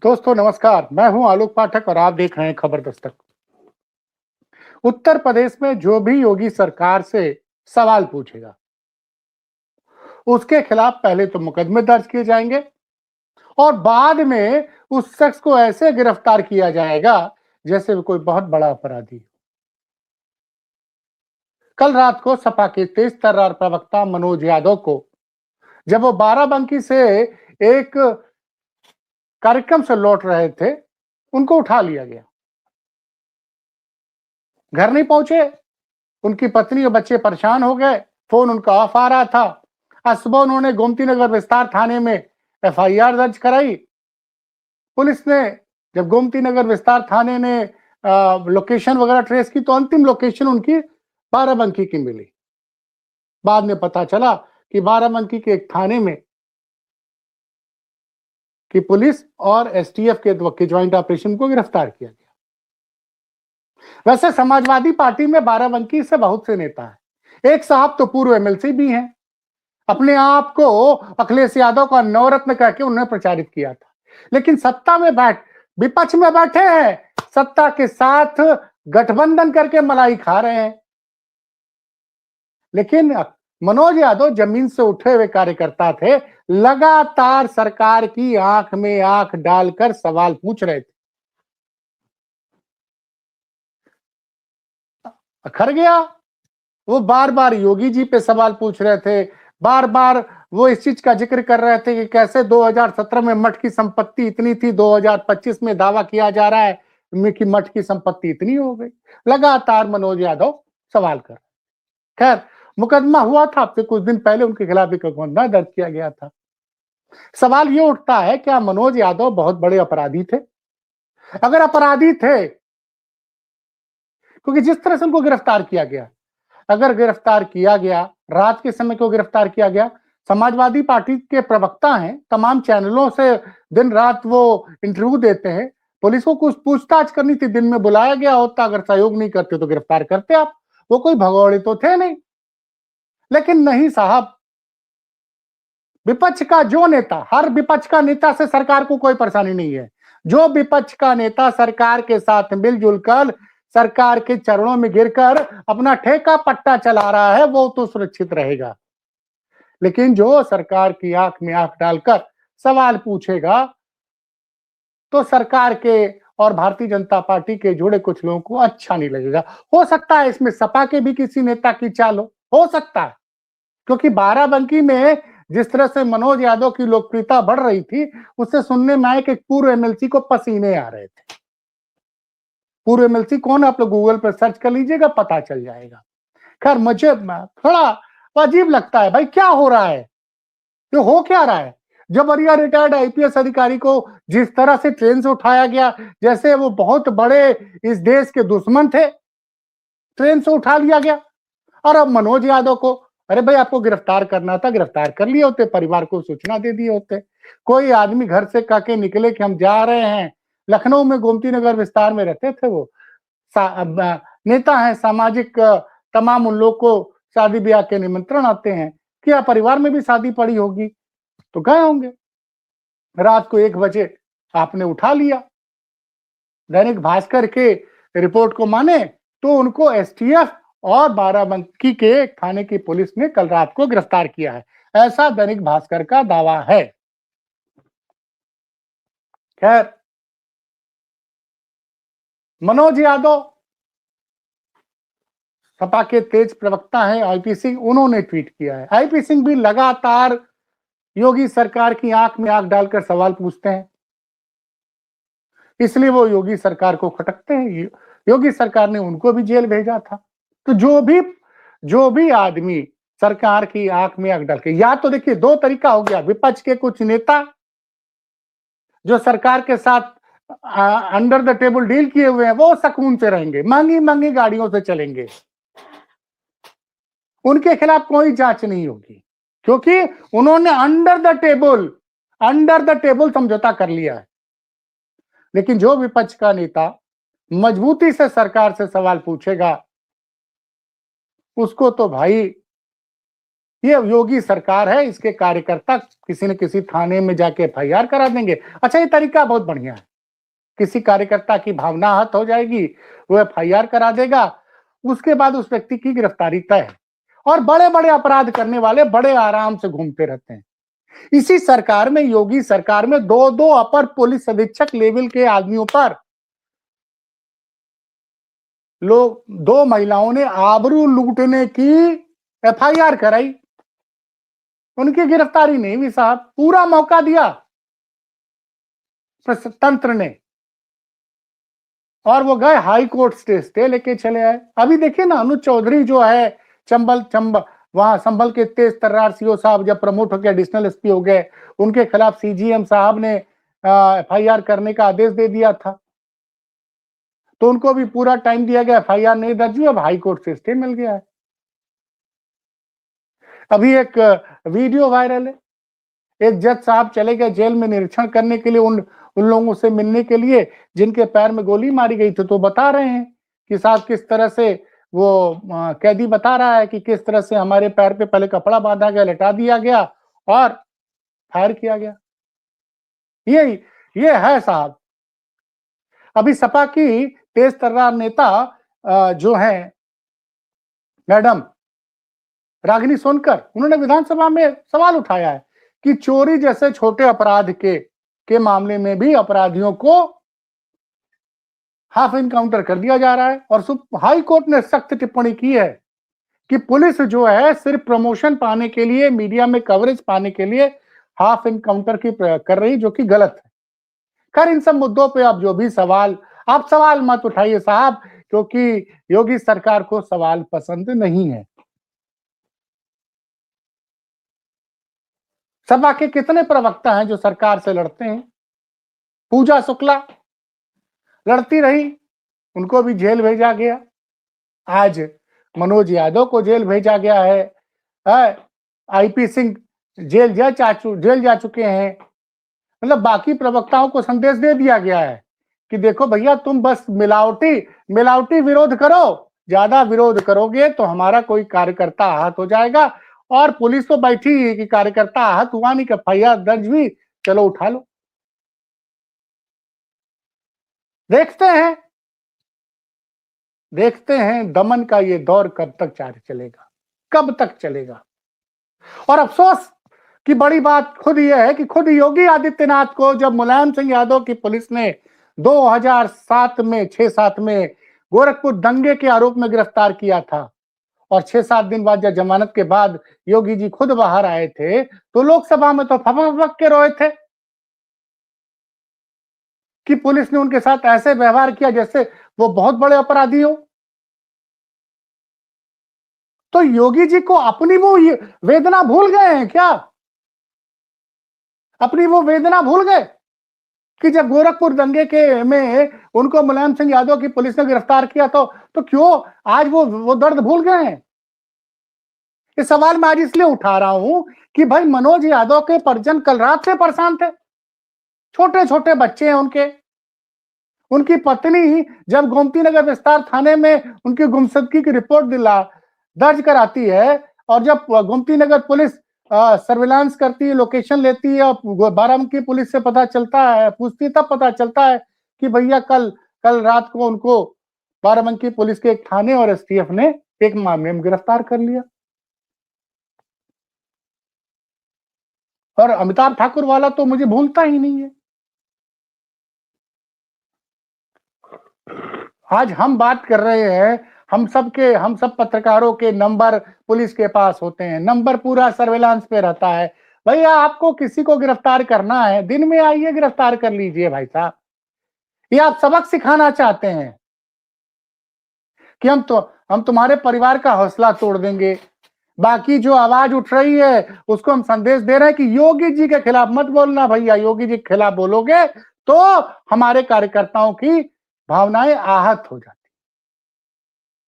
दोस्तों नमस्कार, मैं हूं आलोक पाठक और आप देख रहे हैं खबर दस्तक। उत्तर प्रदेश में जो भी योगी सरकार से सवाल पूछेगा, उसके खिलाफ पहले तो मुकदमे दर्ज किए जाएंगे और बाद में उस शख्स को ऐसे गिरफ्तार किया जाएगा जैसे वो कोई बहुत बड़ा अपराधी। कल रात को सपा के तेज तर्रार प्रवक्ता मनोज यादव को जब वो बाराबंकी से एक कार्यक्रम से लौट रहे थे, उनको उठा लिया गया। घर नहीं पहुंचे, उनकी पत्नी और बच्चे परेशान हो गए। फोन उनका ऑफ आ रहा था। आज सुबह उन्होंने गोमती नगर विस्तार थाने में एफआईआर दर्ज कराई। पुलिस ने जब गोमती नगर विस्तार थाने ने लोकेशन वगैरह ट्रेस की तो अंतिम लोकेशन उनकी बाराबंकी की मिली। बाद में पता चला कि बाराबंकी के एक थाने में कि पुलिस और एसटीएफ के ज्वाइंट ऑपरेशन को गिरफ्तार किया गया। वैसे समाजवादी पार्टी में बाराबंकी से बहुत से नेता हैं। एक साहब तो पूर्व एमएलसी भी हैं। अपने आप को अखिलेश यादव का नवरत्न कह के उन्होंने प्रचारित किया था, लेकिन सत्ता में विपक्ष में बैठे हैं, सत्ता के साथ गठबंधन करके मलाई खा रहे हैं। लेकिन मनोज यादव जमीन से उठे हुए कार्यकर्ता थे, लगातार सरकार की आंख में आंख डालकर सवाल पूछ रहे थे। अखर गया, वो बार बार योगी जी पे सवाल पूछ रहे थे, बार बार वो इस चीज का जिक्र कर रहे थे कि कैसे 2017 में मठ की संपत्ति इतनी थी, 2025 में दावा किया जा रहा है कि मठ की संपत्ति इतनी हो गई। लगातार मनोज यादव सवाल कर। खैर, मुकदमा हुआ था, अब से कुछ दिन पहले उनके खिलाफ एक मुकदमा दर्ज किया गया था। सवाल ये उठता है, क्या मनोज यादव बहुत बड़े अपराधी थे? अगर अपराधी थे, क्योंकि जिस तरह से उनको गिरफ्तार किया गया, अगर गिरफ्तार किया गया, रात के समय क्यों गिरफ्तार किया गया? समाजवादी पार्टी के प्रवक्ता हैं, तमाम चैनलों से दिन रात वो इंटरव्यू देते हैं। पुलिस को कुछ पूछताछ करनी थी, दिन में बुलाया गया होता, अगर सहयोग नहीं करते तो गिरफ्तार करते आप। वो कोई भगौड़े तो थे नहीं। लेकिन नहीं साहब, विपक्ष का जो नेता, हर विपक्ष का नेता से सरकार को कोई परेशानी नहीं है। जो विपक्ष का नेता सरकार के साथ मिलजुल कर सरकार के चरणों में गिरकर अपना ठेका पट्टा चला रहा है, वो तो सुरक्षित रहेगा। लेकिन जो सरकार की आंख में आंख डालकर सवाल पूछेगा, तो सरकार के और भारतीय जनता पार्टी के जुड़े कुछ लोगों को अच्छा नहीं लगेगा। हो सकता है इसमें सपा के भी किसी नेता की चाल हो सकता है, क्योंकि बाराबंकी में जिस तरह से मनोज यादव की लोकप्रियता बढ़ रही थी, उससे सुनने में आया कि पूर्व एमएलसी को पसीने आ रहे थे। पूर्व एमएलसी कौन है, आप लोग गूगल पर सर्च कर लीजिएगा, पता चल जाएगा। खैर, मुझे थोड़ा अजीब लगता है, भाई क्या हो रहा है, ये हो क्या रहा है? जब वरीय रिटायर्ड आईपीएस अधिकारी को जिस तरह से ट्रेन से उठाया गया, जैसे वो बहुत बड़े इस देश के दुश्मन थे, ट्रेन से उठा लिया गया। और अब मनोज यादव को, अरे भाई आपको गिरफ्तार करना था, गिरफ्तार कर लिए होते, परिवार को सूचना दे दिए होते। कोई आदमी घर से कह के निकले कि हम जा रहे हैं, लखनऊ में गोमती नगर विस्तार में रहते थे वो, नेता है सामाजिक, तमाम उन लोग को शादी ब्याह के निमंत्रण आते हैं, क्या परिवार में भी शादी पड़ी होगी, तो गए होंगे। रात को 1 बजे आपने उठा लिया। दैनिक भास्कर के रिपोर्ट को माने तो उनको एसटीएफ और बाराबंकी के थाने की पुलिस ने कल रात को गिरफ्तार किया है, ऐसा दैनिक भास्कर का दावा है। खैर, मनोज यादव सपा के तेज प्रवक्ता हैं आईपी सिंह, उन्होंने ट्वीट किया है। आईपी सिंह भी लगातार योगी सरकार की आंख में आंख डालकर सवाल पूछते हैं, इसलिए वो योगी सरकार को खटकते हैं। योगी सरकार ने उनको भी जेल भेजा था। तो जो भी आदमी सरकार की आंख में आंख डाल के, या तो देखिए 2 तरीका हो गया, विपक्ष के कुछ नेता जो सरकार के साथ अंडर द टेबल डील किए हुए हैं, वो सुकून से रहेंगे, महंगी महंगी गाड़ियों से चलेंगे, उनके खिलाफ कोई जांच नहीं होगी, क्योंकि उन्होंने अंडर द टेबल समझौता कर लिया है। लेकिन जो विपक्ष का नेता मजबूती से सरकार से सवाल पूछेगा, उसको तो भाई ये योगी सरकार है, इसके कार्यकर्ता किसी न किसी थाने में जाके एफआईआर करा देंगे। अच्छा, ये तरीका बहुत बढ़िया है। किसी कार्यकर्ता की भावना आहत हो जाएगी, वो एफआईआर करा देगा, उसके बाद उस व्यक्ति की गिरफ्तारी तय है। और बड़े बड़े अपराध करने वाले बड़े आराम से घूमते रहते हैं। इसी सरकार में, योगी सरकार में, दो दो अपर पुलिस अधीक्षक लेवल के आदमियों पर लोग, दो महिलाओं ने आबरू लूटने की एफआईआर कराई, उनकी गिरफ्तारी नहीं हुई साहब। पूरा मौका दिया तंत्र ने, और वो गए हाई कोर्ट स्टे लेके चले आए। अभी देखिए ना, अनुज चौधरी जो है चंबल वहां संभल के तेज तर्रार सीओ साहब जब प्रमोट होकर एडिशनल एसपी हो गए, उनके खिलाफ सीजीएम साहब ने एफआईआर करने का आदेश दे दिया था, तो उनको भी पूरा टाइम दिया गया, एफआईआर नहीं दर्ज हुई, अब हाई कोर्ट से स्टे मिल गया है। अभी एक वीडियो वायरल है, एक जज साहब चले गए जेल में निरीक्षण करने के लिए, उन लोगों से मिलने के लिए जिनके पैर में गोली मारी गई थी, तो बता रहे हैं कि साहब किस तरह से वो कैदी बता रहा है कि किस तरह से हमारे पैर पे पहले कपड़ा बांधा गया, लटा दिया गया और फायर किया गया। ये है साहब। अभी सपा की तेज तर्रार नेता जो है मैडम रागिनी सोनकर, उन्होंने विधानसभा में सवाल उठाया है कि चोरी जैसे छोटे अपराध के मामले में भी अपराधियों को हाफ इनकाउंटर कर दिया जा रहा है। और हाई कोर्ट ने सख्त टिप्पणी की है कि पुलिस जो है सिर्फ प्रमोशन पाने के लिए, मीडिया में कवरेज पाने के लिए हाफ इनकाउंटर की कर रही, जो कि गलत है। खैर, इन सब मुद्दों पे आप जो भी आप सवाल मत उठाइए साहब, क्योंकि योगी सरकार को सवाल पसंद नहीं है। सपा के कितने प्रवक्ता हैं जो सरकार से लड़ते हैं? पूजा शुक्ला लड़ती रही, उनको भी जेल भेजा गया। आज मनोज यादव को जेल भेजा गया है। आईपी सिंह जेल जा चुके हैं। मतलब बाकी प्रवक्ताओं को संदेश दे दिया गया है कि देखो भैया, तुम बस मिलावटी विरोध करो, ज्यादा विरोध करोगे तो हमारा कोई कार्यकर्ता आहत हो जाएगा। और पुलिस तो बैठी है कि कार्यकर्ता आहत हुआ नहीं, एफआईआर दर्ज हुई, चलो उठा लो। देखते हैं दमन का ये दौर कब तक जारी चलेगा, कब तक चलेगा। और अफसोस की बड़ी बात खुद यह है कि खुद योगी आदित्यनाथ को जब मुलायम सिंह यादव की पुलिस ने 2007 में 6-7 में गोरखपुर दंगे के आरोप में गिरफ्तार किया था, और 6-7 दिन बाद जब जमानत के बाद योगी जी खुद बाहर आए थे, तो लोकसभा में तो फपक के रोए थे कि पुलिस ने उनके साथ ऐसे व्यवहार किया जैसे वो बहुत बड़े अपराधी हो। तो योगी जी को अपनी वो वेदना भूल गए हैं क्या? अपनी वो वेदना भूल गए कि जब गोरखपुर दंगे के में उनको मुलायम सिंह यादव की पुलिस ने गिरफ्तार किया तो क्यों आज वो दर्द भूल गए हैं? इस सवाल मैं आज इसलिए उठा रहा हूं कि भाई मनोज यादव के परिजन कल रात से परेशान थे। छोटे छोटे बच्चे हैं उनकी पत्नी जब गोमती नगर विस्तार थाने में उनकी गुमशुदगी की रिपोर्ट दर्ज कराती है, और जब गोमती नगर पुलिस सर्विलांस करती है, लोकेशन लेती है, और बाराबंकी पुलिस से पता चलता है, पूछती तब पता चलता है कि भैया कल रात को उनको बाराबंकी पुलिस के एक थाने और एसटीएफ ने एक मामले में गिरफ्तार कर लिया। और अमिताभ ठाकुर वाला तो मुझे भूलता ही नहीं है। आज हम बात कर रहे हैं, हम सब पत्रकारों के नंबर पुलिस के पास होते हैं, नंबर पूरा सर्वेलांस पे रहता है। भैया आपको किसी को गिरफ्तार करना है, दिन में आइए गिरफ्तार कर लीजिए भाई साहब। ये आप सबक सिखाना चाहते हैं कि हम तुम्हारे परिवार का हौसला तोड़ देंगे। बाकी जो आवाज उठ रही है उसको हम संदेश दे रहे हैं कि योगी जी के खिलाफ मत बोलना भैया, योगी जी के खिलाफ बोलोगे तो हमारे कार्यकर्ताओं की भावनाएं आहत हो जाती।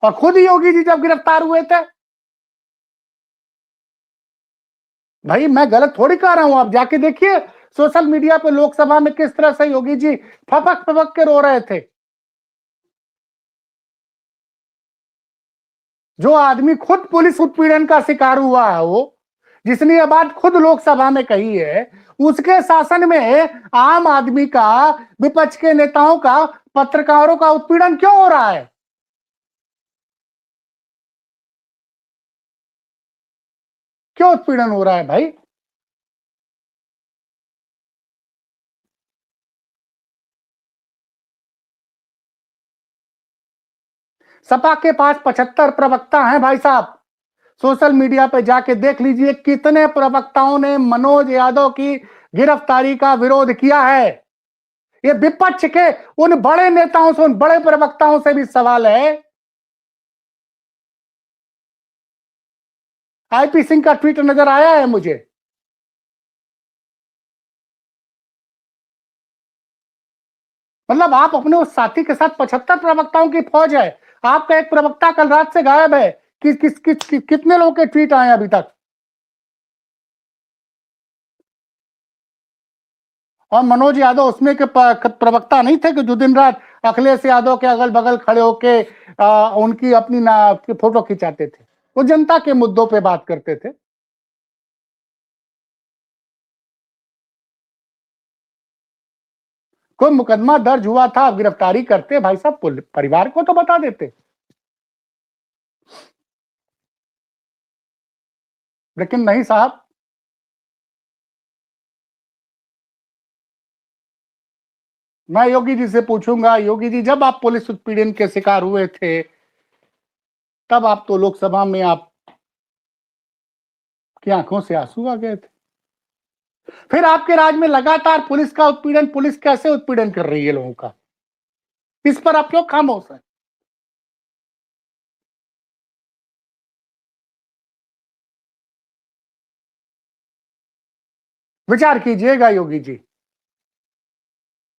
और खुद योगी जी जब गिरफ्तार हुए थे, भाई मैं गलत थोड़ी कह रहा हूं, आप जाके देखिए सोशल मीडिया पे लोकसभा में किस तरह से योगी जी फपक के रो रहे थे। जो आदमी खुद पुलिस उत्पीड़न का शिकार हुआ है, वो जिसने ये बात खुद लोकसभा में कही है, उसके शासन में आम आदमी का, विपक्ष के नेताओं का, पत्रकारों का उत्पीड़न क्यों हो रहा है? क्यों उत्पीड़न हो रहा है भाई? सपा के पास 75 प्रवक्ता हैं भाई साहब। सोशल मीडिया पे जाके देख लीजिए कितने प्रवक्ताओं ने मनोज यादव की गिरफ्तारी का विरोध किया है। ये विपक्ष के उन बड़े नेताओं से, उन बड़े प्रवक्ताओं से भी सवाल है। आईपी सिंह का ट्वीट नजर आया है मुझे। मतलब आप अपने उस साथी के साथ 75 प्रवक्ताओं की फौज है। आपका एक प्रवक्ता कल रात से गायब है। कितने लोगों के ट्वीट आए अभी तक? और मनोज यादव उसमें के प्रवक्ता नहीं थे कि जो दिन रात अखिलेश यादव के अगल बगल खड़े होके उनकी अपनी फोटो खिंचाते थे। वो जनता के मुद्दों पे बात करते थे। कोई मुकदमा दर्ज हुआ था, आप गिरफ्तारी करते भाई साहब, परिवार को तो बता देते। लेकिन नहीं साहब। मैं योगी जी से पूछूंगा, योगी जी जब आप पुलिस उत्पीड़न के शिकार हुए थे, तब आप तो लोकसभा में आप की आंखों से आंसू आ गए थे। फिर आपके राज में लगातार पुलिस का उत्पीड़न, पुलिस कैसे उत्पीड़न कर रही है लोगों का, इस पर आप क्यों खामोश हैं? विचार कीजिएगा योगी जी।